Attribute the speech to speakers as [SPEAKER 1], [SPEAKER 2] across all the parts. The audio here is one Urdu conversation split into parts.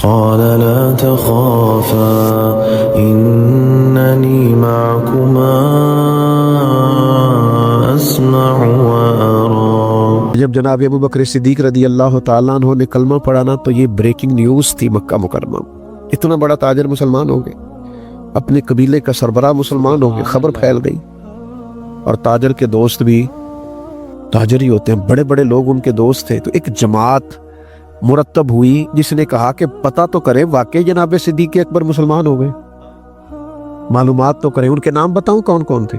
[SPEAKER 1] قال لا تخافا إنني معكما أسمع وأرى.
[SPEAKER 2] جب جناب ابو بکر صدیق رضی اللہ تعالیٰ عنہ نے کلمہ پڑھا نا تو یہ بریکنگ نیوز تھی مکہ مکرمہ. اتنا بڑا تاجر مسلمان ہو گئے، اپنے قبیلے کا سربراہ مسلمان ہو گئے، خبر پھیل گئی. اور تاجر کے دوست بھی تاجر ہی ہوتے ہیں، بڑے بڑے لوگ ان کے دوست تھے. تو ایک جماعت مرتب ہوئی جس نے کہا کہ پتہ تو کریں واقعی جناب صدیق اکبر مسلمان ہو گئے، معلومات تو کریں. ان کے نام بتاؤں کون کون تھے؟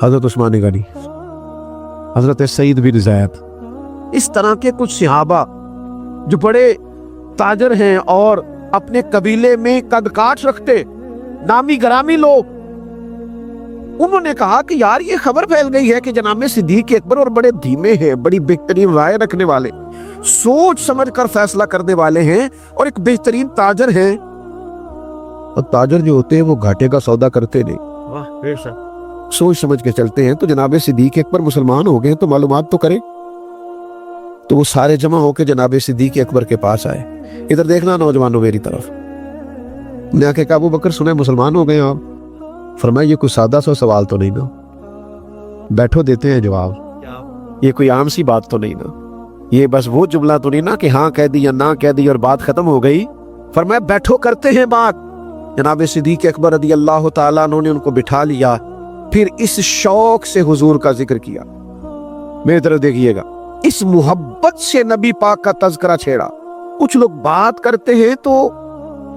[SPEAKER 2] حضرت عثمان غنی، حضرت سعید بن زید، اس طرح کے کچھ صحابہ جو بڑے تاجر ہیں اور اپنے قبیلے میں قد کاٹ رکھتے، نامی گرامی لوگ. انہوں نے کہا کہ یار یہ خبر پھیل گئی ہے کہ جناب صدیق اکبر، اور بڑے دھیمے ہیں، بڑی بہترین رائے رکھنے والے، سوچ سمجھ کر فیصلہ کرنے والے ہیں، اور ایک بہترین تاجر ہیں. اور تاجر جو ہوتے ہیں وہ گھاٹے کا سودا کرتے نہیں، سوچ سمجھ کے چلتے ہیں. تو جناب صدیق اکبر مسلمان ہو گئے تو معلومات تو کریں. تو وہ سارے جمع ہو کے جناب صدیق اکبر کے پاس آئے. ادھر دیکھنا نوجوانوں میری طرف. نے آ کے کہا ابو بکر سنے مسلمان ہو گئے آپ. فرمایا یہ کوئی سادہ سا سوال تو نہیں نا، بیٹھو دیتے ہیں جواب. یہ کوئی عام سی بات تو نہیں نا، یہ بس وہ جملہ تو نہیں نا کہ ہاں کہہ دی یا نہ کہہ دی اور بات ختم ہو گئی. فرمایا بیٹھو کرتے ہیں بات. جناب صدیق اکبر رضی اللہ تعالیٰ عنہ نے ان کو بٹھا لیا، پھر اس شوق سے حضور کا ذکر کیا. میری طرف دیکھیے گا، اس محبت سے نبی پاک کا تذکرہ چھیڑا. کچھ لوگ بات کرتے ہیں تو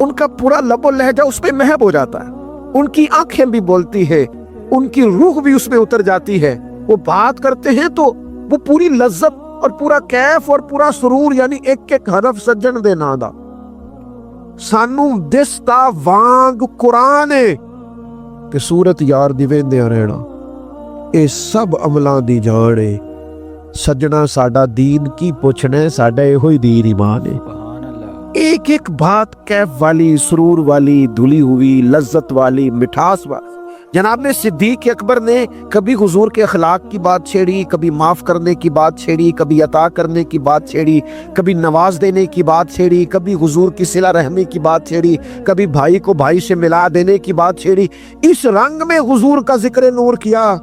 [SPEAKER 2] ان کا پورا لب و لہجہ اس پہ محب ہو جاتا ہے، ان کی آنکھیں بھی بولتی ہے، ان کی روح بھی اس میں اتر جاتی ہے. وہ بات کرتے ہیں تو وہ پوری لذت اور پورا کیف اور پورا سرور، یعنی ایک ایک حرف سجن دے نادا سانو دستا وانگ قرآن کہ سورت یار دی ویندے رہنا اے سب عملاں دی جانے سجنا ساڈا دین کی پوچھنے ساڈا ہوئی دین ایمان ہے. ایک ایک بات کیف والی، سرور والی، دھلی ہوئی، لذت والی، مٹھاس والی. جناب نے صدیق اکبر نے کبھی حضور کے اخلاق کی بات چھیڑی، کبھی معاف کرنے کی بات چھیڑی، کبھی عطا کرنے کی بات چھیڑی، کبھی نواز دینے کی بات چھیڑی، کبھی حضور کی صلہ رحمی کی بات چھیڑی، کبھی بھائی کو بھائی سے ملا دینے کی بات چھیڑی. اس رنگ میں حضور کا ذکر نور کیا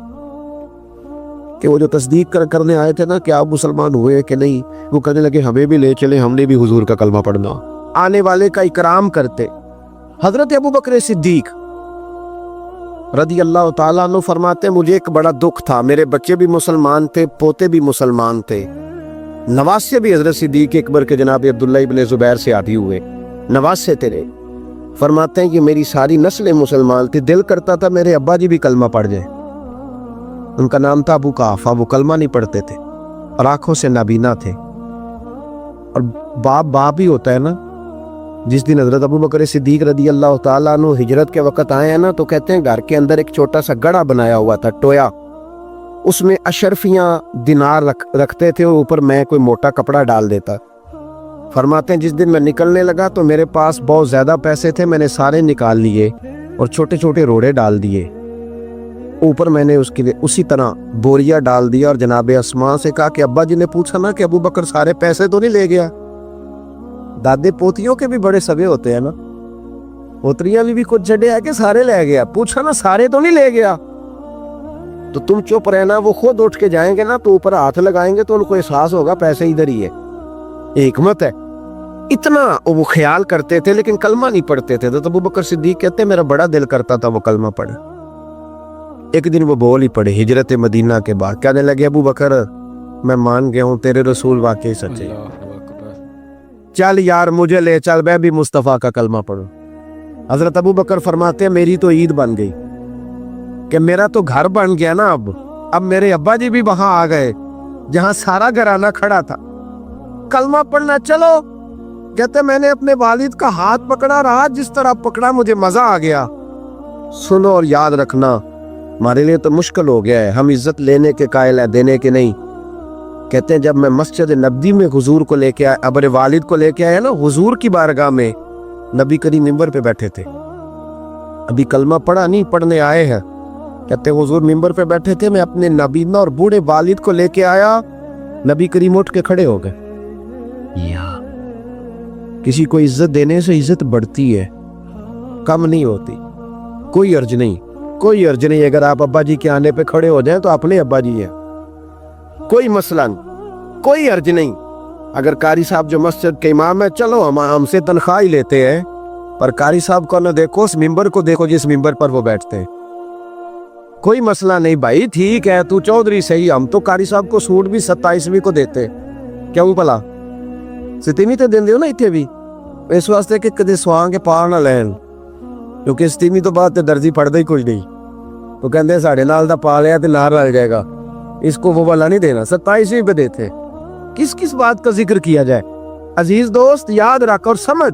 [SPEAKER 2] کہ وہ جو تصدیق کرنے آئے تھے نا کہ آپ مسلمان ہوئے کہ نہیں، وہ کہنے لگے ہمیں بھی لے چلے، ہم نے بھی حضور کا کلمہ پڑھنا. آنے والے کا اکرام کرتے. حضرت ابو بکر صدیق رضی اللہ تعالیٰ عنہ فرماتے مجھے ایک بڑا دکھ تھا، میرے بچے بھی مسلمان تھے، پوتے بھی مسلمان تھے، نواسے بھی حضرت صدیق اکبر کے جناب عبداللہ ابن زبیر سے عادی ہوئے، نواسے تیرے. فرماتے ہیں کہ میری ساری نسلیں مسلمان تھی، دل کرتا تھا میرے ابا جی بھی کلمہ پڑھ جائیں. ان کا نام تھا ابو قحافہ، وہ کلمہ نہیں پڑھتے تھے اور آنکھوں سے نابینا تھے. اور باپ ہی ہوتا ہے نا. جس دن حضرت ابو بکر صدیق رضی اللہ تعالیٰ عنہ ہجرت کے وقت آئے ہیں نا تو کہتے ہیں گھر کے اندر ایک چھوٹا سا گڑا بنایا ہوا تھا، ٹویا، اس میں اشرفیاں دینار رکھتے تھے اور اوپر میں کوئی موٹا کپڑا ڈال دیتا. فرماتے ہیں جس دن میں نکلنے لگا تو میرے پاس بہت زیادہ پیسے تھے، میں نے سارے نکال لیے اور چھوٹے چھوٹے روڑے ڈال دیے. اوپر میں نے اس کے لیے اسی طرح بوریا ڈال دیا اور جناب اسماء سے کہا کہ ابا جی نے پوچھا نا کہ ابو بکر سارے پیسے تو نہیں لے گیا. دادے پوتیوں کے بھی بڑے سبے ہوتے ہیں نا، پوتریاں بھی کچھ جڑے ہے کہ سارے لے گیا، پوچھا نا سارے تو نہیں لے گیا. تو تم چپ رہنا، وہ خود اٹھ کے جائیں گے نا تو اوپر ہاتھ لگائیں گے تو ان کو احساس ہوگا پیسے ادھر ہی ہے. حکمت ہے. اتنا وہ خیال کرتے تھے لیکن کلمہ نہیں پڑھتے تھے. تو ابو بکر صدیق کہتے میرا بڑا دل کرتا تھا وہ کلمہ پڑھے. ایک دن وہ بول ہی پڑے ہجرت مدینہ کے بعد، کہنے لگے ابو بکر میں مان گیا ہوں تیرے رسول واقعی سچے، چل یار مجھے لے چل، میں بھی مصطفیٰ کا کلمہ پڑھوں. حضرت ابو بکر فرماتے ہیں میری تو عید بن گئی کہ میرا تو گھر بن گیا نا. اب میرے ابا جی بھی وہاں آ گئے جہاں سارا گھرانہ کھڑا تھا. کلمہ پڑھنا چلو. کہتے میں نے اپنے والد کا ہاتھ پکڑا رہا، جس طرح پکڑا مجھے مزہ آ گیا. سنو اور یاد رکھنا ہمارے لیے تو مشکل ہو گیا ہے، ہم عزت لینے کے قائل ہیں، دینے کے نہیں. کہتے ہیں جب میں مسجد نبوی میں حضور کو لے کے آیا، ابر والد کو لے کے آیا نا حضور کی بارگاہ میں، نبی کریم ممبر پہ بیٹھے تھے، ابھی کلمہ پڑھا نہیں، پڑھنے آئے ہیں. کہتے ہیں حضور ممبر پہ بیٹھے تھے، میں اپنے نابینا اور بوڑھے والد کو لے کے آیا، نبی کریم اٹھ کے کھڑے ہو گئے. کسی کو عزت دینے سے عزت بڑھتی ہے، کم نہیں ہوتی. کوئی عرض نہیں، کوئی عرض نہیں. اگر آپ ابا جی کے آنے پہ کھڑے ہو جائیں تو اپنے ابا جی ہیں، کوئی مسئلہ نہیں، کوئی عرض نہیں. اگر قاری صاحب جو مسجد کے امام ہے، چلو ہم سے تنخواہ ہی لیتے ہیں، پر قاری صاحب کو نہ دیکھو، اس ممبر کو دیکھو جس ممبر پر وہ بیٹھتے ہیں. کوئی مسئلہ نہیں بھائی، ٹھیک ہے تو چودھری صحیح، ہم تو قاری صاحب کو سوٹ بھی 27ویں کو دیتے. کیوں بھلا 27ویں تے دیندے ہو نا اتنے بھی، اس واسطے کہ کدے سوان کے پار نہ لین، کیونکہ 27ویں تو بعد تے درزی پڑھدا ہی کوئی نہیں. تو کہندے ساڑھے نال دا پا لیا تے نال رل جائے گا، اس کو وہ والا نہیں دینا. 27ویں پہ دیتے. کس بات کا ذکر کیا جائے؟ عزیز دوست یاد رکھ اور سمجھ.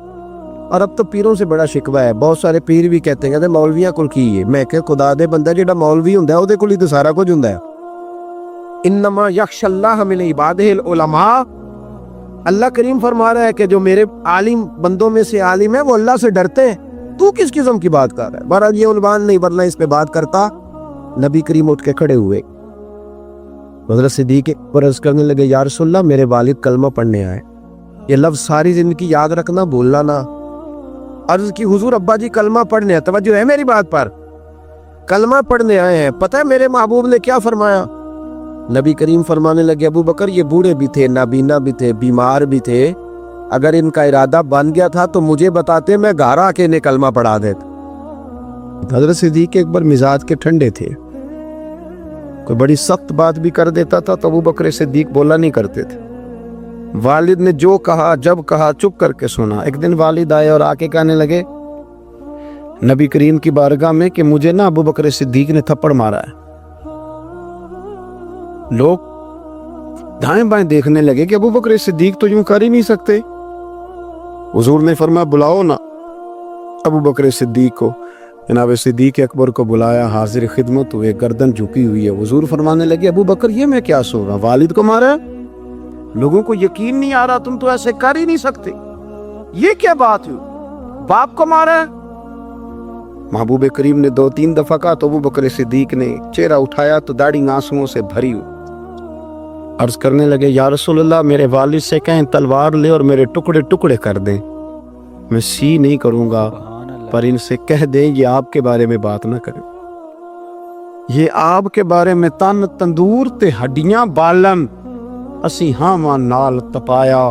[SPEAKER 2] اور اب تو پیروں سے بڑا شکوہ ہے. بہت سارے پیر بھی کہتے ہیں کہ مولویاں کول کی ہے. میں کہ خدا دے بندہ جڑا مولوی ہوندا ہے او دے کول ہی تے سارا کچھ ہوندا ہے. انما یخشى اللہ من عبادہ العلماء. اللہ کریم فرما رہا ہے کہ جو میرے عالم بندوں میں سے عالم ہے وہ اللہ سے ڈرتے ہیں. تو کس قسم کی بات کر رہا ہے؟ بہرحال یہ عنوان نہیں، ورنہ اس پہ بات کرتا. نبی کریم اٹھ کے کھڑے ہوئے، حضرت صدیق پر عرض کرنے لگے یا رسول اللہ میرے والد کلمہ پڑھنے آئے. یہ لفظ ساری زندگی یاد رکھنا، بھولنا نہ. عرض کی حضور ابا جی کلمہ پڑھنے آئے، توجہ ہے میری بات پر، کلمہ پڑھنے آئے ہیں. پتہ ہے میرے محبوب نے کیا فرمایا؟ نبی کریم فرمانے لگے ابو بکر یہ بوڑھے بھی تھے، نابینا بھی تھے، بیمار بھی تھے، اگر ان کا ارادہ بن گیا تھا تو مجھے بتاتے، میں گھر آ کے انہیں کلمہ پڑھا دیتا. حضرت صدیق ایک بار مزاج کے ٹھنڈے تھے، کوئی بڑی سخت بات بھی کر دیتا تھا تو ابو بکر صدیق بولا نہیں کرتے تھے. والد نے جو کہا جب کہا چپ کر کے سنا. ایک دن والد آئے اور آ کے کہنے لگے نبی کریم کی بارگاہ میں کہ مجھے نا ابو بکر صدیق نے تھپڑ مارا ہے. لوگ دائیں بائیں دیکھنے لگے کہ ابو بکر صدیق تو یوں کر ہی نہیں سکتے. حضور نے فرمایا بلاؤ نا ابو بکر صدیق کو. جناب صدیق اکبر کو بلایا، حاضر خدمت ہوئے، گردن جھکی ہوئی ہے. حضور فرمانے لگے ابو بکر یہ میں کیا سو رہا، والد کو مارا ہے؟ لوگوں کو یقین نہیں آ رہا، تم تو ایسے کر ہی نہیں سکتے، یہ کیا بات ہوئی، باپ کو مارا ہے؟ محبوب کریم نے 2-3 دفعہ کہا تو ابو بکر صدیق نے چہرہ اٹھایا تو داڑھی آنسوؤں سے بھری ہوئی. عرض کرنے لگے یا رسول اللہ میرے والد سے کہیں تلوار لے اور میرے ٹکڑے ٹکڑے کر دیں، میں سی نہیں کروں گا، پر ان سے کہہ دیں یہ آپ کے بارے میں بات نہ کریں، یہ آپ کے بارے میں تن تندور تے ہڈیاں بالن، اسی ہاں نال تپایا،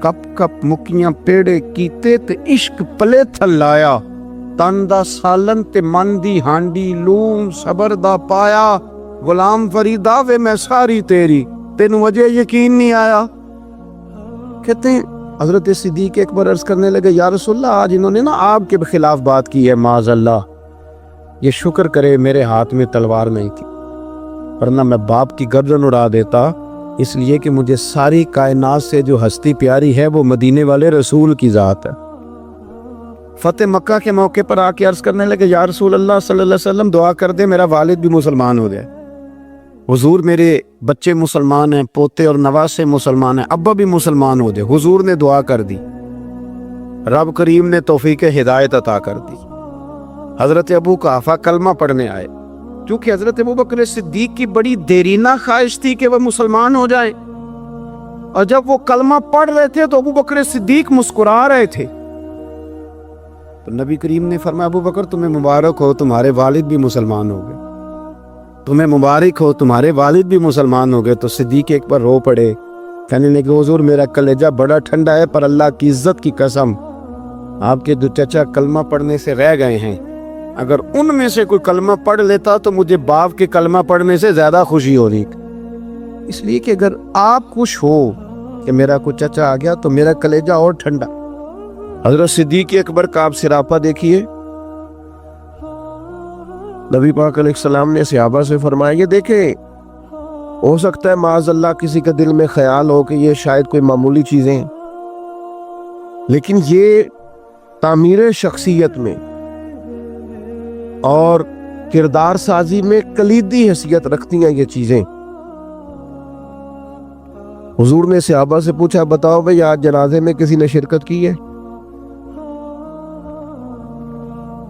[SPEAKER 2] کپ کپ مکیاں پیڑے کیتے تے عشق پلے تھل لایا، تن دا سالن تے من دی ہانڈی لون صبر دا پایا، غلام فریدا وے میں ساری تیری، تینوں وجہ یقین نہیں آیا. کہتے ہیں حضرت صدیق اکبر عرض کرنے لگے یا رسول اللہ آج انہوں نے نا آپ کے خلاف بات کی ہے، معاذ اللہ، یہ شکر کرے میرے ہاتھ میں تلوار نہیں تھی، ورنہ میں باپ کی گردن اڑا دیتا. اس لیے کہ مجھے ساری کائنات سے جو ہستی پیاری ہے وہ مدینے والے رسول کی ذات ہے. فتح مکہ کے موقع پر آ کے عرض کرنے لگے یا رسول اللہ صلی اللہ علیہ وسلم دعا کر دے میرا والد بھی مسلمان ہو جائے. حضور میرے بچے مسلمان ہیں، پوتے اور نواسے مسلمان ہیں، ابا بھی مسلمان ہو جائے. حضور نے دعا کر دی، رب کریم نے توفیق ہدایت عطا کر دی. حضرت ابو قحافہ کلمہ پڑھنے آئے، چونکہ حضرت ابو بکر صدیق کی بڑی دیرینہ خواہش تھی کہ وہ مسلمان ہو جائیں، اور جب وہ کلمہ پڑھ رہے تھے تو ابو بکر صدیق مسکرا رہے تھے. تو نبی کریم نے فرمایا ابو بکر تمہیں مبارک ہو، تمہارے والد بھی مسلمان ہو گئے، تمہیں مبارک ہو، تمہارے والد بھی مسلمان ہو گئے. تو صدیق ایک بار رو پڑے، کہنے لگے حضور میرا کلیجہ بڑا ٹھنڈا ہے، پر اللہ کی عزت کی قسم آپ کے 2 چچا کلمہ پڑھنے سے رہ گئے ہیں، اگر ان میں سے کوئی کلمہ پڑھ لیتا تو مجھے باپ کے کلمہ پڑھنے سے زیادہ خوشی ہونی. اس لیے کہ اگر آپ خوش ہو کہ میرا کوئی چچا آ گیا تو میرا کلیجہ اور ٹھنڈا. حضرت صدیق اکبر کا آپ سراپا دیکھیے. نبی پاک علیہ السلام نے صحابہ سے فرمایا یہ دیکھیں ہو سکتا ہے معاذ اللہ کسی کے دل میں خیال ہو کہ یہ شاید کوئی معمولی چیزیں ہیں، لیکن یہ تعمیر شخصیت میں اور کردار سازی میں کلیدی حیثیت رکھتی ہیں یہ چیزیں. حضور نے صحابہ سے پوچھا بتاؤ بھئی آج جنازے میں کسی نے شرکت کی ہے؟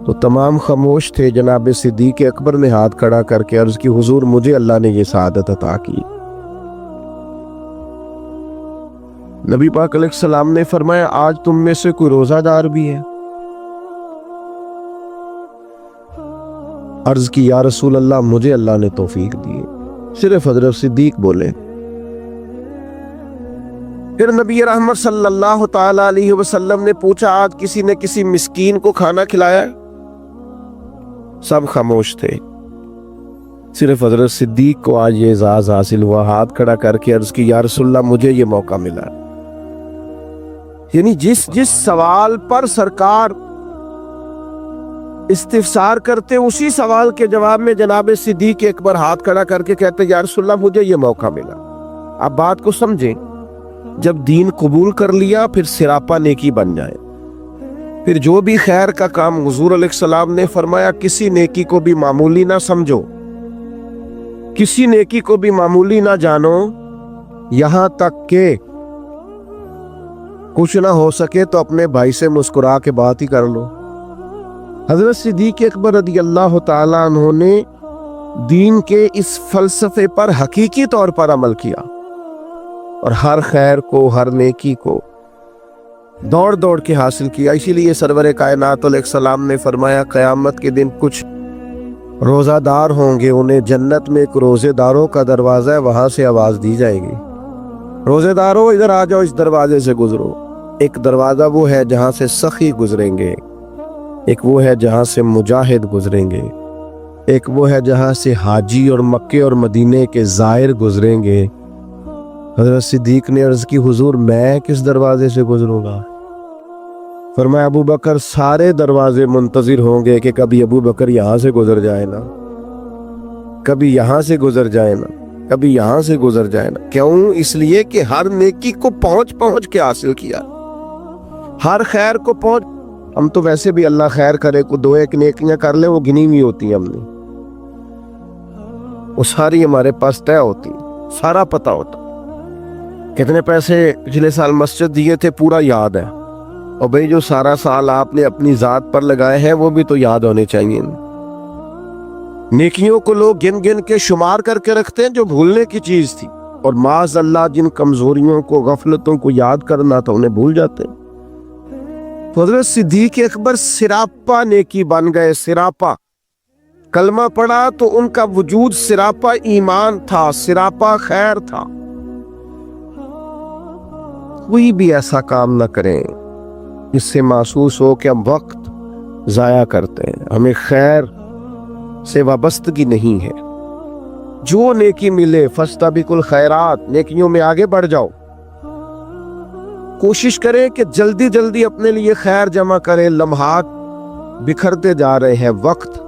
[SPEAKER 2] تو تمام خاموش تھے. جناب صدیق اکبر نے ہاتھ کھڑا کر کے عرض کی حضور مجھے اللہ نے یہ سعادت عطا کی. نبی پاک علیہ السلام نے فرمایا آج تم میں سے کوئی روزہ دار بھی ہے؟ عرض کی یا رسول اللہ مجھے اللہ نے توفیق دی۔ صرف حضرت صدیق بولے۔ پھر نبی رحمت صلی اللہ تعالی علیہ وسلم نے پوچھا آج کسی نے کسی مسکین کو کھانا کھلایا؟ سب خاموش تھے، صرف حضرت صدیق کو آج یہ اعزاز حاصل ہوا، ہاتھ کھڑا کر کے عرض کی یا رسول اللہ مجھے یہ موقع ملا۔ یعنی جس سوال پر سرکار استفسار کرتے اسی سوال کے جواب میں جناب صدیق اکبر ہاتھ کھڑا کر کے کہتے یا رسول اللہ مجھے یہ موقع ملا۔ آپ بات کو سمجھیں، جب دین قبول کر لیا پھر سراپا نیکی بن جائے، پھر جو بھی خیر کا کام حضور علیہ السلام نے فرمایا کسی نیکی کو بھی معمولی نہ سمجھو، کسی نیکی کو بھی معمولی نہ جانو، یہاں تک کہ کچھ نہ ہو سکے تو اپنے بھائی سے مسکرا کے بات ہی کر لو۔ حضرت صدیق اکبر رضی اللہ تعالیٰ عنہ نے دین کے اس فلسفے پر حقیقی طور پر عمل کیا اور ہر خیر کو، ہر نیکی کو دوڑ دوڑ کے حاصل کیا۔ اسی لیے سرور کائنات علیہ السلام نے فرمایا قیامت کے دن کچھ روزہ دار ہوں گے، انہیں جنت میں ایک روزے داروں کا دروازہ ہے، وہاں سے آواز دی جائے گی روزے داروں ادھر آ جاؤ، اس دروازے سے گزرو۔ ایک دروازہ وہ ہے جہاں سے سخی گزریں گے، ایک وہ ہے جہاں سے مجاہد گزریں گے، ایک وہ ہے جہاں سے حاجی اور مکے اور مدینے کے زائر گزریں گے۔ حضرت صدیق نے عرض کی حضور میں کس دروازے سے گزروں گا؟ فرمایا ابو بکر سارے دروازے منتظر ہوں گے کہ کبھی ابو بکر یہاں سے گزر جائے نا، کبھی یہاں سے گزر جائے نا، کبھی یہاں سے گزر جائے نا۔ کیوں؟ اس لیے کہ ہر نیکی کو پہنچ کے حاصل کیا، ہر خیر کو پہنچ۔ ہم تو ویسے بھی اللہ خیر کرے کو دو ایک نیکیاں کر لیں وہ گنی ہوئی ہوتی ہیں، ہم نے وہ ساری ہمارے پاس طے ہوتی، سارا پتہ ہوتا۔ کتنے پیسے پچھلے سال مسجد دیے تھے پورا یاد ہے، اور بھئی جو سارا سال آپ نے اپنی ذات پر لگائے ہیں وہ بھی تو یاد ہونے چاہیے۔ نیکیوں کو لوگ گن گن کے شمار کر کے رکھتے ہیں جو بھولنے کی چیز تھی، اور معاذ اللہ جن کمزوریوں کو، غفلتوں کو یاد کرنا تھا انہیں بھول جاتے ہیں۔ حضرت صدیق اکبر سراپا نیکی بن گئے، سراپا کلمہ پڑھا تو ان کا وجود سراپا ایمان تھا، سراپا خیر تھا۔ کوئی بھی ایسا کام نہ کریں جس سے محسوس ہو کہ ہم وقت ضائع کرتے ہیں، ہمیں خیر سے وابستگی نہیں ہے۔ جو نیکی ملے فاستبقوا الخیرات، نیکیوں میں آگے بڑھ جاؤ، کوشش کریں کہ جلدی جلدی اپنے لیے خیر جمع کریں۔ لمحات بکھرتے جا رہے ہیں، وقت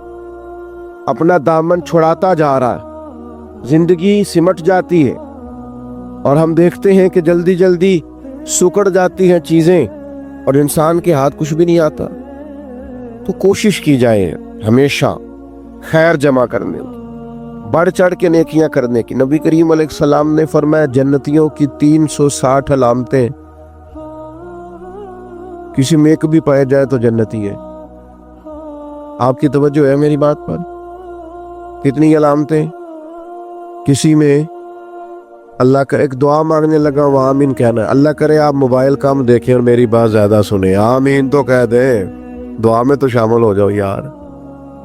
[SPEAKER 2] اپنا دامن چھڑاتا جا رہا ہے، زندگی سمٹ جاتی ہے اور ہم دیکھتے ہیں کہ جلدی جلدی سکڑ جاتی ہیں چیزیں اور انسان کے ہاتھ کچھ بھی نہیں آتا۔ تو کوشش کی جائے ہمیشہ خیر جمع کرنے کی، بڑھ چڑھ کے نیکیاں کرنے کی۔ نبی کریم علیہ السلام نے فرمایا جنتیوں کی 360 علامتیں، کسی میں ایک بھی پائے جائے تو جنتی ہے۔ آپ کی توجہ ہے میری بات پر؟ کتنی علامتیں؟ کسی میں اللہ کا ایک دعا مانگنے لگا وہ آمین کہنا ہے۔ اللہ کرے آپ موبائل کم دیکھیں اور میری بات زیادہ سنیں، آمین تو کہہ دے، دعا میں تو شامل ہو جاؤ یار،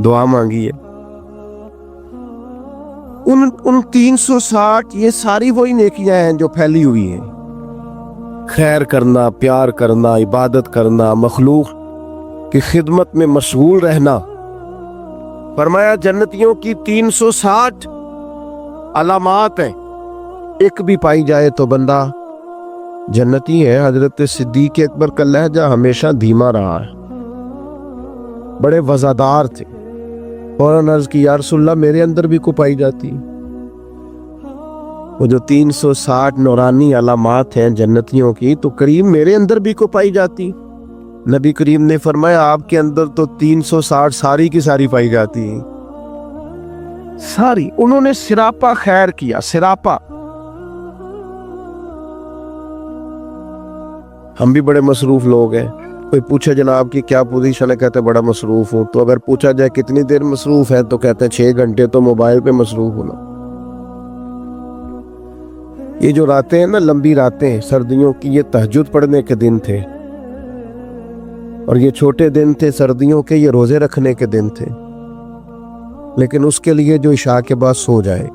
[SPEAKER 2] دعا مانگی ہے۔ ان 360 یہ ساری وہی نیکیاں ہیں جو پھیلی ہوئی ہیں، خیر کرنا، پیار کرنا، عبادت کرنا، مخلوق کی خدمت میں مشغول رہنا۔ فرمایا جنتیوں کی 360 علامات ہیں، ایک بھی پائی جائے تو بندہ جنتی ہے۔ حضرت صدیق اکبر کا لہجہ ہمیشہ دھیما رہا ہے، بڑے وزادار تھے۔ فوراً عرض کی یا رسول اللہ میرے اندر بھی کو پائی جاتی، وہ جو 360 نورانی علامات ہیں جنتیوں کی تو کریم میرے اندر بھی کو پائی جاتی۔ نبی کریم نے فرمایا آپ کے اندر تو 360 ساری کی ساری پائی جاتی ہیں، ساری۔ انہوں نے سراپا خیر کیا، سراپا۔ ہم بھی بڑے مصروف لوگ ہیں، کوئی پوچھے جناب کی کیا پوزیشن ہے، کہتے بڑا مصروف ہوں۔ تو اگر پوچھا جائے کتنی دیر مصروف ہے تو کہتے ہیں 6 گھنٹے تو موبائل پہ مصروف ہونا۔ یہ جو راتیں ہیں نا، لمبی راتیں سردیوں کی، یہ تہجد پڑھنے کے دن تھے، اور یہ چھوٹے دن تھے سردیوں کے، یہ روزے رکھنے کے دن تھے۔ لیکن اس کے لیے جو عشاء کے بعد سو جائے،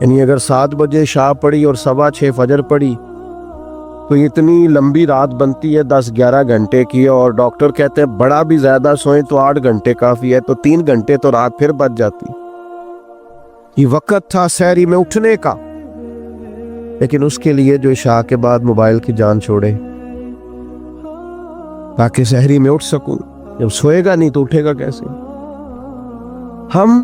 [SPEAKER 2] یعنی اگر 7 بجے عشاء پڑھی اور 6:15 فجر پڑھی تو اتنی لمبی رات بنتی ہے 10-11 گھنٹے کی، اور ڈاکٹر کہتے ہیں بڑا بھی زیادہ سوئیں تو 8 گھنٹے کافی ہے، تو 3 گھنٹے تو رات پھر بچ جاتی۔ یہ وقت تھا سحری میں اٹھنے کا، لیکن اس کے لیے جو عشاء کے بعد موبائل کی جان چھوڑے تاکہ سحری میں اٹھ سکوں، جب سوئے گا نہیں تو اٹھے گا کیسے؟ ہم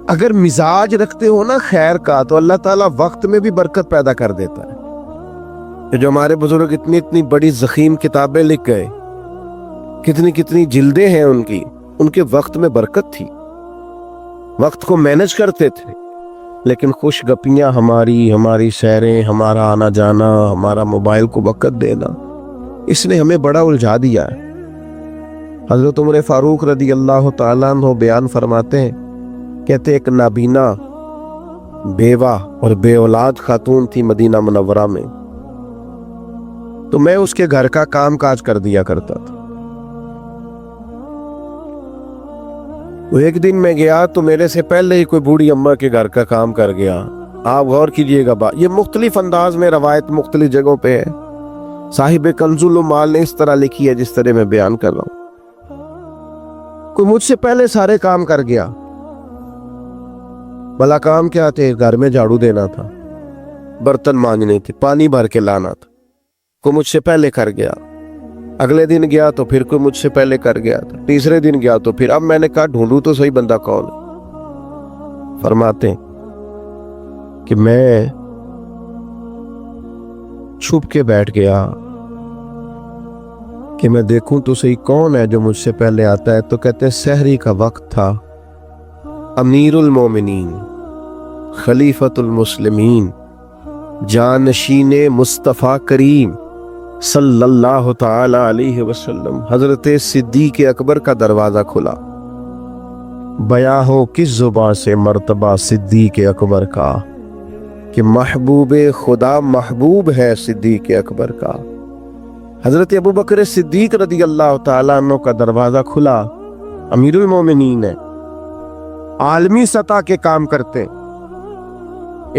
[SPEAKER 2] اگر مزاج رکھتے ہو نا خیر کا، تو اللہ تعالیٰ وقت میں بھی برکت پیدا کر دیتا ہے۔ جو ہمارے بزرگ اتنی بڑی ضخیم کتابیں لکھ گئے، کتنی جلدیں ہیں ان کے وقت میں برکت تھی، وقت کو مینج کرتے تھے۔ لیکن خوش گپیاں ہماری سیریں، ہمارا آنا جانا، ہمارا موبائل کو وقت دینا، اس نے ہمیں بڑا الجھا دیا ہے۔ حضرت عمر فاروق رضی اللہ تعالیٰ عنہ بیان فرماتے ہیں، کہتے ایک نابینا بیوہ اور بے اولاد خاتون تھی مدینہ منورہ میں، تو میں اس کے گھر کا کام کاج کر دیا کرتا تھا۔ وہ ایک دن میں گیا تو میرے سے پہلے ہی کوئی بوڑھی اماں کے گھر کا کام کر گیا۔ آپ غور کیجئے گا، یہ مختلف انداز میں روایت مختلف جگہوں پہ ہے، صاحب کنز المال نے اس طرح لکھی ہے جس طرح میں بیان کر رہا ہوں۔ کوئی مجھ سے پہلے سارے کام کر گیا۔ بھلا کام کیا تھے؟ گھر میں جھاڑو دینا تھا، برتن مانجنے تھے، پانی بھر کے لانا تھا۔ کوئی مجھ سے پہلے کر گیا، اگلے دن گیا تو پھر کوئی مجھ سے پہلے کر گیا تھا، تیسرے دن گیا تو پھر۔ اب میں نے کہا ڈھونڈوں تو صحیح بندہ کون ہے؟ فرماتے ہیں کہ میں چھپ کے بیٹھ گیا کہ میں دیکھوں تو صحیح کون ہے جو مجھ سے پہلے آتا ہے۔ تو کہتے ہیں سحری کا وقت تھا، امیر المومنین، خلیفۃ المسلمین، جانشین مصطفیٰ کریم صلی اللہ تعالی علیہ وسلم، حضرت صدیق اکبر کا دروازہ کھلا۔ بیاں ہو کس زبان سے مرتبہ صدیق اکبر کا، کہ محبوب خدا محبوب ہے صدیق اکبر کا۔ حضرت ابوبکر صدیق رضی اللہ تعالیٰ عنہ کا دروازہ کھلا، امیر المومنین ہے، عالمی سطح کے کام کرتے،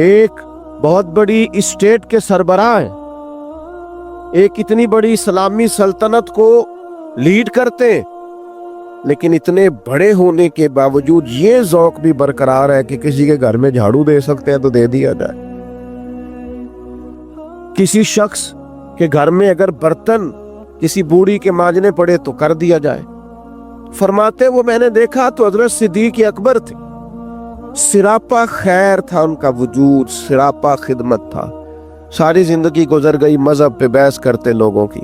[SPEAKER 2] ایک بہت بڑی اسٹیٹ کے سربراہ ہیں، ایک اتنی بڑی اسلامی سلطنت کو لیڈ کرتے، لیکن اتنے بڑے ہونے کے باوجود یہ ذوق بھی برقرار ہے کہ کسی کے گھر میں جھاڑو دے سکتے ہیں تو دے دیا جائے، کسی شخص کے گھر میں اگر برتن کسی بوڑھی کے مانجنے پڑے تو کر دیا جائے۔ فرماتے وہ میں نے دیکھا تو حضرت صدیق اکبر تھے، سراپا خیر تھا ان کا وجود، سراپا خدمت تھا۔ ساری زندگی گزر گئی مذہب پہ بحث کرتے لوگوں کی،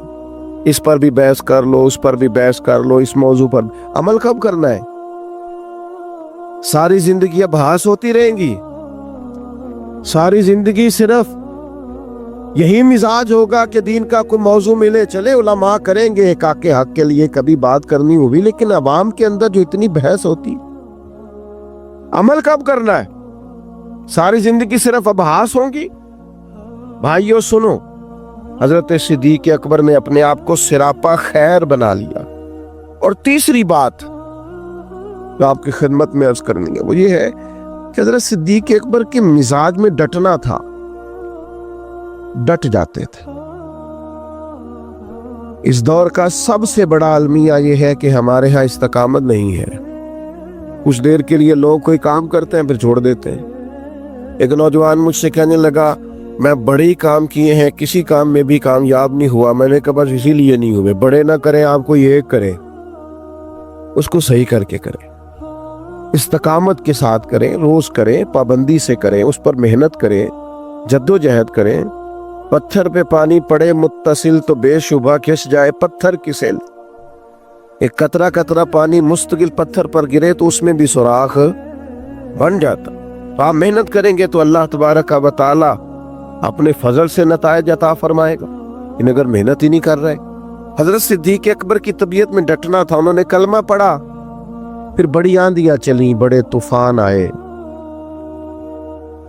[SPEAKER 2] اس پر بھی بحث کر لو، اس پر بھی بحث کر لو، اس موضوع پر عمل کب کرنا ہے؟ ساری زندگی ابحاث ہوتی رہیں گی، ساری زندگی صرف یہی مزاج ہوگا کہ دین کا کوئی موضوع ملے چلے علماء کریں گے ایک کے حق کے لیے کبھی بات کرنی ہوگی، لیکن عوام کے اندر جو اتنی بحث ہوتی، عمل کب کرنا ہے؟ ساری زندگی صرف ابحاث ہوں گی؟ بھائیو سنو، حضرت صدیق اکبر نے اپنے آپ کو سراپا خیر بنا لیا۔ اور تیسری بات جو آپ کی خدمت میں عرض کرنی ہے وہ یہ ہے کہ حضرت صدیق اکبر کے مزاج میں ڈٹنا تھا، ڈٹ جاتے تھے۔ اس دور کا سب سے بڑا المیہ یہ ہے کہ ہمارے ہاں استقامت نہیں ہے، کچھ دیر کے لیے لوگ کوئی کام کرتے ہیں پھر چھوڑ دیتے ہیں۔ ایک نوجوان مجھ سے کہنے لگا میں بڑے ہی کام کیے ہیں، کسی کام میں بھی کامیاب نہیں ہوا۔ میں نے کہا بس اسی لیے نہیں ہوئے، بڑے نہ کریں آپ کوئی ایک کریں، اس کو صحیح کر کے کریں، استقامت کے ساتھ کریں، روز کریں، پابندی سے کریں، اس پر محنت کریں، جد و جہد کریں۔ پتھر پہ پانی پڑے متصل تو بے شبہ کھس جائے پتھر کی سیل۔ ایک قطرہ قطرہ پانی مستقل پتھر پر گرے تو اس میں بھی سوراخ بن جاتا۔ آپ محنت کریں گے تو اللہ تبارک و تعالی اپنے فضل سے نتائج عطا فرمائے گا، لیکن اگر محنت ہی نہیں کر رہے۔ حضرت صدیق اکبر کی طبیعت میں ڈٹنا تھا، انہوں نے کلمہ پڑھا، پھر بڑی آندیاں چلیں، بڑے طوفان آئے،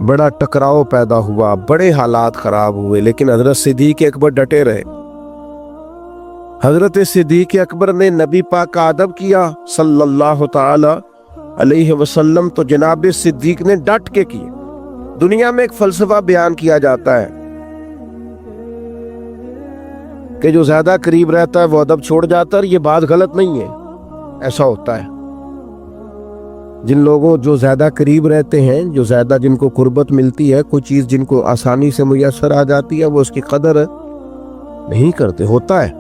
[SPEAKER 2] بڑا ٹکراؤ پیدا ہوا، بڑے حالات خراب ہوئے، لیکن حضرت صدیق اکبر ڈٹے رہے۔ حضرت صدیق اکبر نے نبی پاک کا ادب کیا صلی اللہ تعالی علیہ وسلم، تو جناب صدیق نے ڈٹ کے کیے۔ دنیا میں ایک فلسفہ بیان کیا جاتا ہے کہ جو زیادہ قریب رہتا ہے وہ ادب چھوڑ جاتا ہے، یہ بات غلط نہیں ہے، ایسا ہوتا ہے۔ جن لوگوں جو زیادہ قریب رہتے ہیں، جو زیادہ جن کو قربت ملتی ہے، کوئی چیز جن کو آسانی سے میسر آ جاتی ہے، وہ اس کی قدر نہیں کرتے۔ ہوتا ہے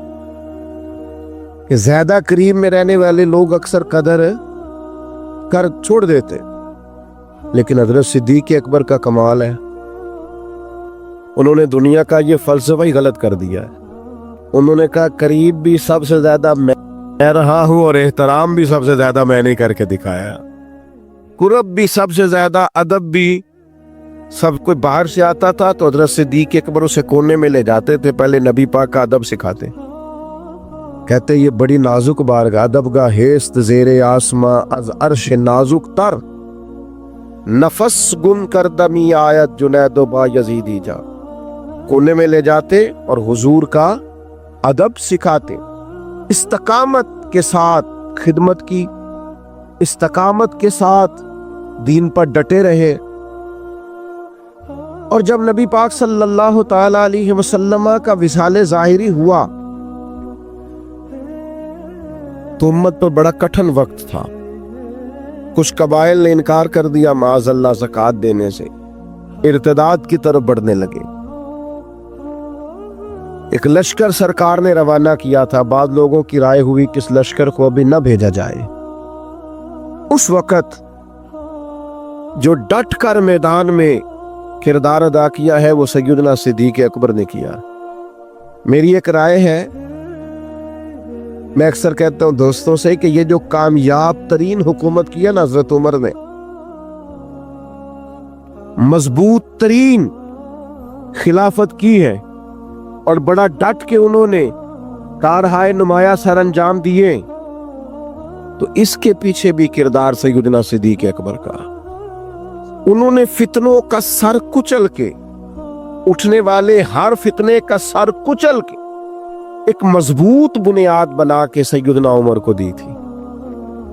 [SPEAKER 2] کہ زیادہ قریب میں رہنے والے لوگ اکثر قدر کر چھوڑ دیتے، لیکن حضرت صدیق اکبر کا کمال ہے، انہوں نے دنیا کا یہ فلسفہ ہی غلط کر دیا ہے۔ انہوں نے کہا قریب بھی سب سے زیادہ میں رہا ہوں اور احترام بھی سب سے زیادہ میں نے کر کے دکھایا، قرب بھی سب سے زیادہ، ادب بھی۔ سب کوئی باہر سے آتا تھا تو حضرت صدیق اکبر اسے کونے میں لے جاتے تھے، پہلے نبی پاک کا ادب سکھاتے، کہتے یہ بڑی نازک بارگاہ، ادب گاہ ہیست زیر آسماں، از عرش نازک تر، نفس گن کردمی آیت جنید و با یزیدی جا۔ کونے میں لے جاتے اور حضور کا ادب سکھاتے، استقامت کے ساتھ خدمت کی، استقامت کے ساتھ دین پر ڈٹے رہے۔ اور جب نبی پاک صلی اللہ تعالی علیہ وسلم کا وصال ظاہری ہوا تو امت پر بڑا کٹھن وقت تھا۔ کچھ قبائل نے انکار کر دیا معاذ اللہ زکوٰۃ دینے سے، ارتداد کی طرف بڑھنے لگے۔ ایک لشکر سرکار نے روانہ کیا تھا، بعض لوگوں کی رائے ہوئی کہ اس لشکر کو ابھی نہ بھیجا جائے۔ اس وقت جو ڈٹ کر میدان میں کردار ادا کیا ہے وہ سیدنا صدیق اکبر نے کیا۔ میری ایک رائے ہے، میں اکثر کہتا ہوں دوستوں سے کہ یہ جو کامیاب ترین حکومت کی ہے نا حضرت عمر نے، مضبوط ترین خلافت کی ہے، اور بڑا ڈٹ کے انہوں نے کارہائے نمایاں سر انجام دیے، تو اس کے پیچھے بھی کردار سیدنا صدیق اکبر کا۔ انہوں نے فتنوں کا سر کچل کے، اٹھنے والے ہر فتنے کا سر کچل کے ایک مضبوط بنیاد بنا کے سیدنا عمر کو دی تھی۔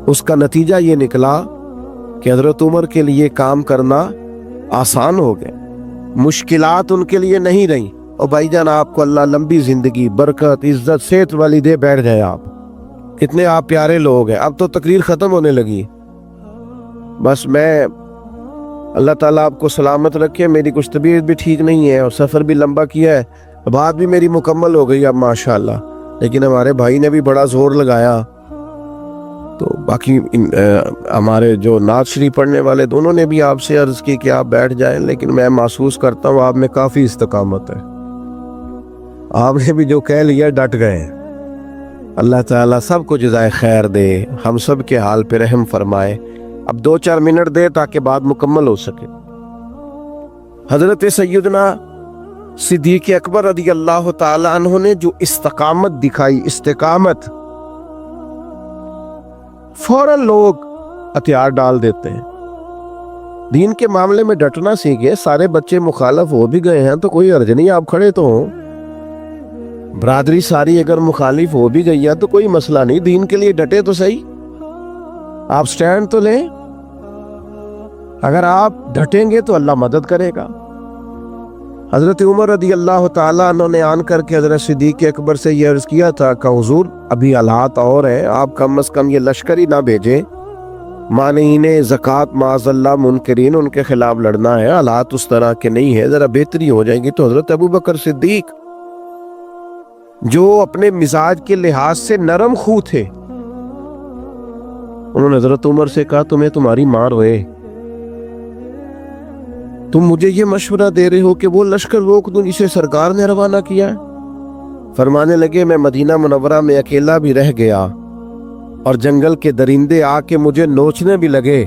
[SPEAKER 2] اس کا نتیجہ یہ نکلا کہ حضرت عمر کے لیے کام کرنا آسان ہو گیا، مشکلات ان کے لیے نہیں رہیں۔ اور بھائی جان آپ کو اللہ لمبی زندگی، برکت، عزت، صحت والی دے، بیٹھ جائے آپ، کتنے آپ پیارے لوگ ہیں۔ اب تو تقریر ختم ہونے لگی، بس میں اللہ تعالیٰ آپ کو سلامت رکھے، میری کچھ طبیعت بھی ٹھیک نہیں ہے اور سفر بھی لمبا کیا ہے، بات بھی میری مکمل ہو گئی اب ماشاءاللہ، لیکن ہمارے بھائی نے بھی بڑا زور لگایا، تو باقی ہمارے جو نعت شریف پڑھنے والے دونوں نے بھی آپ سے عرض کی کہ آپ بیٹھ جائیں، لیکن میں محسوس کرتا ہوں آپ میں کافی استقامت ہے، آپ نے بھی جو کہہ لیا ڈٹ گئے۔ اللہ تعالیٰ سب کو جزائے خیر دے، ہم سب کے حال پہ رحم فرمائے۔ اب 2-4 منٹ دے تاکہ بات مکمل ہو سکے۔ حضرت سیدنا صدیق اکبر رضی اللہ تعالی عنہ نے جو استقامت دکھائی، استقامت، فوراً لوگ ہتھیار ڈال دیتے ہیں۔ دین کے معاملے میں ڈٹنا سیکھے، سارے بچے مخالف ہو بھی گئے ہیں تو کوئی حرج نہیں، آپ کھڑے تو ہوں، برادری ساری اگر مخالف ہو بھی گئی ہے تو کوئی مسئلہ نہیں، دین کے لیے ڈٹے تو صحیح، آپ سٹینڈ تو لیں۔ اگر آپ ڈٹیں گے تو اللہ مدد کرے گا۔ حضرت عمر رضی اللہ تعالیٰ عنہ نے آن کر کے حضرت صدیق اکبر سے یہ عرض کیا تھا کہ حضور ابھی حالات اور ہیں، آپ کم از کم یہ لشکر ہی نہ بھیجیں، مانعین زکوٰۃ معاذ اللہ منکرین ان کے خلاف لڑنا ہے، حالات اس طرح کے نہیں ہے، ذرا بہتری ہو جائے گی۔ تو حضرت ابو بکر صدیق جو اپنے مزاج کے لحاظ سے نرم خو تھے، انہوں نے حضرت عمر سے کہا تمہیں تمہاری ماں روئے، تم مجھے یہ مشورہ دے رہے ہو کہ وہ لشکر روک دوں جسے سرکار نے روانہ کیا ہے؟ فرمانے لگے میں مدینہ منورہ میں اکیلا بھی رہ گیا اور جنگل کے درندے آ کے مجھے نوچنے بھی لگے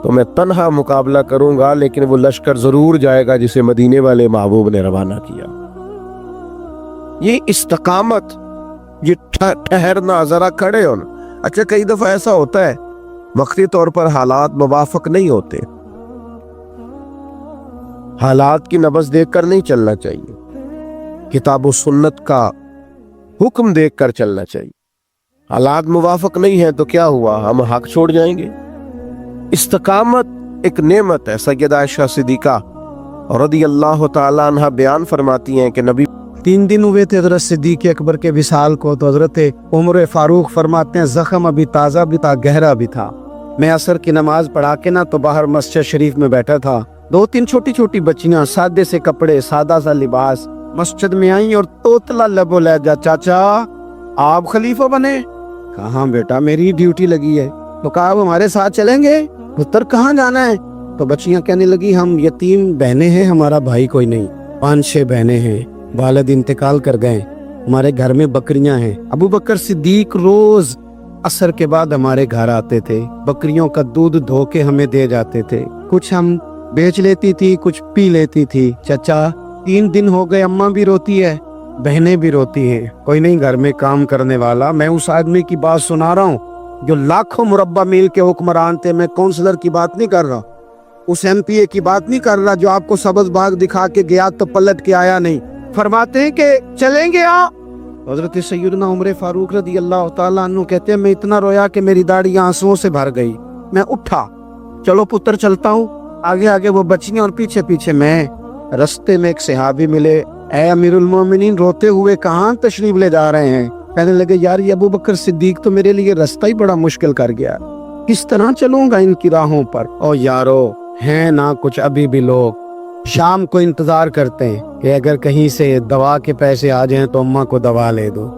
[SPEAKER 2] تو میں تنہا مقابلہ کروں گا، لیکن وہ لشکر ضرور جائے گا جسے مدینے والے محبوب نے روانہ کیا۔ یہ استقامت، یہ ٹھہرنا، ذرا کھڑے ہونا۔ اچھا کئی دفعہ ایسا ہوتا ہے وقتی طور پر حالات موافق نہیں ہوتے، حالات کی نبض دیکھ کر نہیں چلنا چاہیے، کتاب و سنت کا حکم دیکھ کر چلنا چاہیے۔ حالات موافق نہیں ہیں تو کیا ہوا، ہم حق چھوڑ جائیں گے؟ استقامت ایک نعمت ہے۔ سیدہ عائشہ صدیقہ رضی اللہ تعالیٰ عنہ بیان فرماتی ہیں کہ نبی
[SPEAKER 3] 3 دن ہوئے تھے حضرت صدیق اکبر کے وصال کو، تو حضرت عمر فاروق فرماتے ہیں زخم ابھی تازہ بھی تھا، گہرا بھی تھا۔ میں عصر کی نماز پڑھا کے نا تو باہر مسجد شریف میں بیٹھا تھا، 2-3 چھوٹی چھوٹی بچیاں سادے سے کپڑے، سادہ سا لباس مسجد میں آئیں اور توتلا لبو لہجہ، چاچا آپ خلیفہ بنے؟ کہاں بیٹا، میری ڈیوٹی لگی ہے۔ تو کہا آپ ہمارے ساتھ چلیں گے؟ پتر کہاں جانا ہے؟ تو بچیاں کہنے لگی ہم یتیم بہنیں ہیں، ہمارا بھائی کوئی نہیں، 5-6 بہنیں ہیں، والد انتقال کر گئے، ہمارے گھر میں بکریاں ہیں۔ ابو بکر صدیق روز عصر کے بعد ہمارے گھر آتے تھے، بکریوں کا دودھ دھو کے ہمیں دے جاتے تھے، کچھ ہم بیچ لیتی تھی، کچھ پی لیتی تھی۔ چچا 3 دن ہو گئے، اماں بھی روتی ہے، بہنیں بھی روتی ہیں، کوئی نہیں گھر میں کام کرنے والا۔ میں اس آدمی کی بات سنا رہا ہوں جو لاکھوں مربع میل کے حکمران تھے، میں کونسلر کی بات نہیں کر رہا، اس MP کی بات نہیں کر رہا جو آپ کو سبز باغ دکھا کے گیا تو پلٹ کے آیا نہیں۔ فرماتے ہیں کہ چلیں گے آپ؟ حضرت سیدنا عمر فاروق رضی اللہ تعالیٰ عنہ کہتے ہیں میں اتنا رویا کہ میری داڑھی آنسوؤں سے بھر گئی۔ میں اٹھا، چلو پتر چلتا ہوں، آگے آگے وہ بچیاں اور پیچھے پیچھے میں۔ رستے میں ایک صحابی ملے، اے امیر المومنین روتے ہوئے کہاں تشریف لے جا رہے ہیں؟ کہنے لگے یار یہ ابو بکر صدیق تو میرے لیے رستہ ہی بڑا مشکل کر گیا، کس طرح چلوں گا ان کی راہوں پر؟ او یارو ہیں نا کچھ ابھی بھی لوگ شام کو انتظار کرتے ہیں کہ اگر کہیں سے دوا کے پیسے آ جائیں تو اماں کو دوا لے دو۔